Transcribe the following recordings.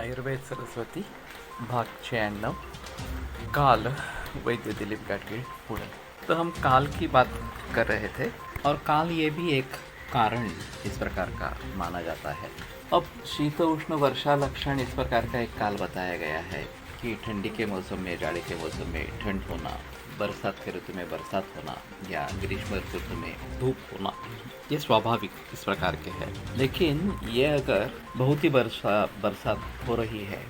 आयुर्वेद सरस्वती भाग 96 काल वैद्य दिलीप गाडगीळ पुणे। तो हम काल की बात कर रहे थे और काल ये भी एक कारण इस प्रकार का माना जाता है। अब शीत उष्ण वर्षा लक्षण इस प्रकार का एक काल बताया गया है कि ठंडी के मौसम में जाड़े के मौसम में ठंड होना, बरसात के ऋतु में बरसात होना या ग्रीष्म ऋतु में धूप होना, ये स्वाभाविक इस प्रकार के है। लेकिन ये अगर बहुत ही बरसात हो रही है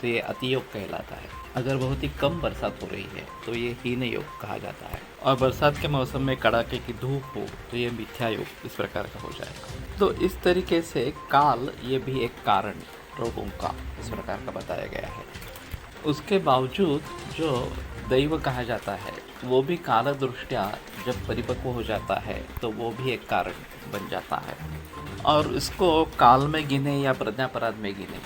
तो ये अतियोग कहलाता है। अगर बहुत ही कम बरसात हो रही है तो ये हीन योग कहा जाता है। और बरसात के मौसम में कड़ाके की धूप हो तो ये मिथ्या योग इस प्रकार का हो जाएगा। तो इस तरीके से काल ये भी एक कारण रोगों का इस प्रकार का बताया गया है। उसके बावजूद जो दैव कहा जाता है वो भी काल दृष्टया जब परिपक्व हो जाता है तो वो भी एक कारण बन जाता है। और इसको काल में गिने या प्रज्ञापराध में गिने,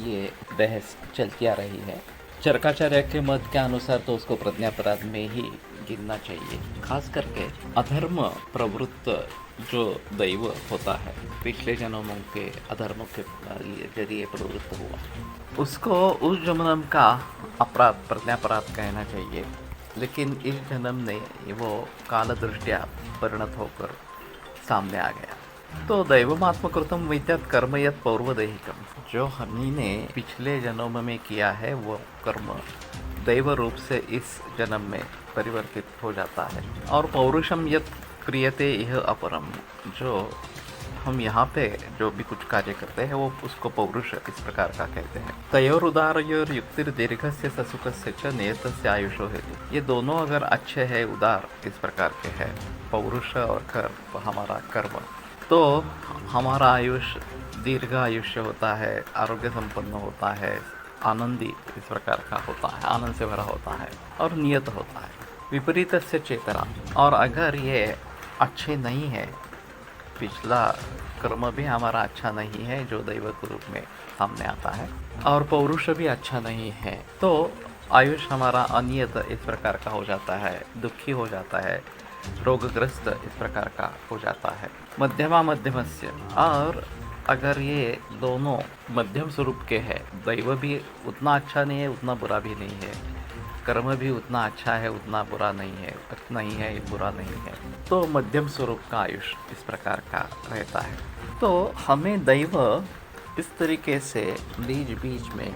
ये बहस चलती आ रही है। चरकाचार्य के मत के अनुसार तो उसको प्रज्ञापराध में ही गिनना चाहिए। खास करके अधर्म प्रवृत्त जो दैव होता है, पिछले जन्मों के अधर्मों के जरिए प्रवृत्त हुआ, उसको उस जन्म का अपराध प्रज्ञापराध कहना चाहिए। लेकिन इस जन्म ने वो काल दृष्टिया परिणत होकर सामने आ गया। तो दैवमात्मकृतम विद्यात कर्म यत् पौर्वदैहिकम, जो हमने पिछले जन्म में किया है वो कर्म दैव रूप से इस जन्म में परिवर्तित हो जाता है। और पौरुषम यत् क्रियते यह अपरम, जो हम यहाँ पे जो भी कुछ कार्य करते हैं वो उसको पौरुष इस प्रकार का कहते हैं। तयोर उदारयोर युक्तिर दीर्घस्य ससुखस्य च नियतस्य आयुषो हेतु, ये दोनों अगर अच्छे हैं, उदार इस प्रकार के हैं, पौरुष और कर्म हमारा कर्म, तो हमारा आयुष दीर्घ आयुष्य होता है, आरोग्य संपन्न होता है, आनंदी इस प्रकार का होता है, आनंद से भरा होता है और नियत होता है। विपरीतस्य चेतरा, और अगर ये अच्छे नहीं है, पिछला कर्म भी हमारा अच्छा नहीं है जो दैव के रूप में सामने आता है, और पौरुष भी अच्छा नहीं है, तो आयुष हमारा अनियत इस प्रकार का हो जाता है, दुखी हो जाता है, रोगग्रस्त इस प्रकार का हो जाता है। मध्यमा मध्यमस्य, और अगर ये दोनों मध्यम स्वरूप के हैं, दैव भी उतना अच्छा नहीं है उतना बुरा भी नहीं है, कर्म भी उतना अच्छा है उतना बुरा नहीं है, उतना ही है बुरा नहीं है, तो मध्यम स्वरूप का आयुष इस प्रकार का रहता है। तो हमें दैव इस तरीके से बीच बीच में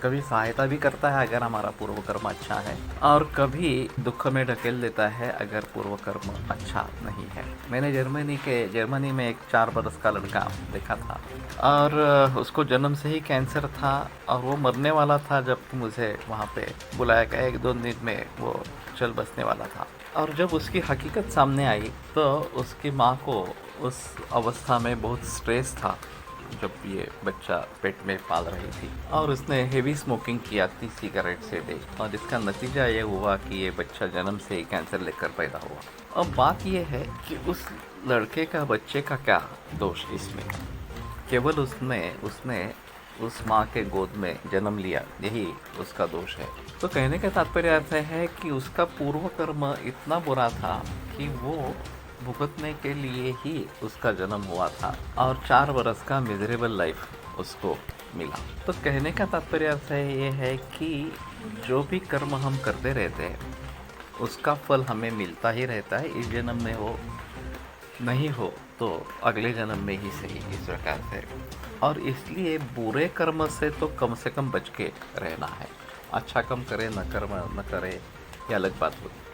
कभी सहायता भी करता है अगर हमारा पूर्व कर्म अच्छा है, और कभी दुख में ढकेल देता है अगर पूर्व कर्म अच्छा नहीं है। मैंने जर्मनी में एक 4 बरस का लड़का देखा था, और उसको जन्म से ही कैंसर था और वो मरने वाला था जब मुझे वहाँ पे बुलाया गया। 1-2 दिन में वो चल बसने वाला था। और जब उसकी हकीकत सामने आई तो उसकी माँ को उस अवस्था में बहुत स्ट्रेस था जब ये बच्चा पेट में पाल रही थी, और उसने हेवी स्मोकिंग किया 30 सिगरेट से डे, और इसका नतीजा ये हुआ कि ये बच्चा जन्म से ही कैंसर लेकर पैदा हुआ। अब बात ये है कि उस लड़के का बच्चे का क्या दोष इसमें, केवल उसने उस माँ के गोद में जन्म लिया, यही उसका दोष है। तो कहने का तात्पर्य अर्थ है कि उसका पूर्व कर्म इतना बुरा था कि वो भुगतने के लिए ही उसका जन्म हुआ था, और 4 बरस का मिजरेबल लाइफ उसको मिला। तो कहने का तात्पर्य अर्थ ये है कि जो भी कर्म हम करते रहते हैं उसका फल हमें मिलता ही रहता है। इस जन्म में हो नहीं हो तो अगले जन्म में ही सही, इस प्रकार से। और इसलिए बुरे कर्म से तो कम बच के रहना है। अच्छा कर्म करे न करे ये अलग बात होती है।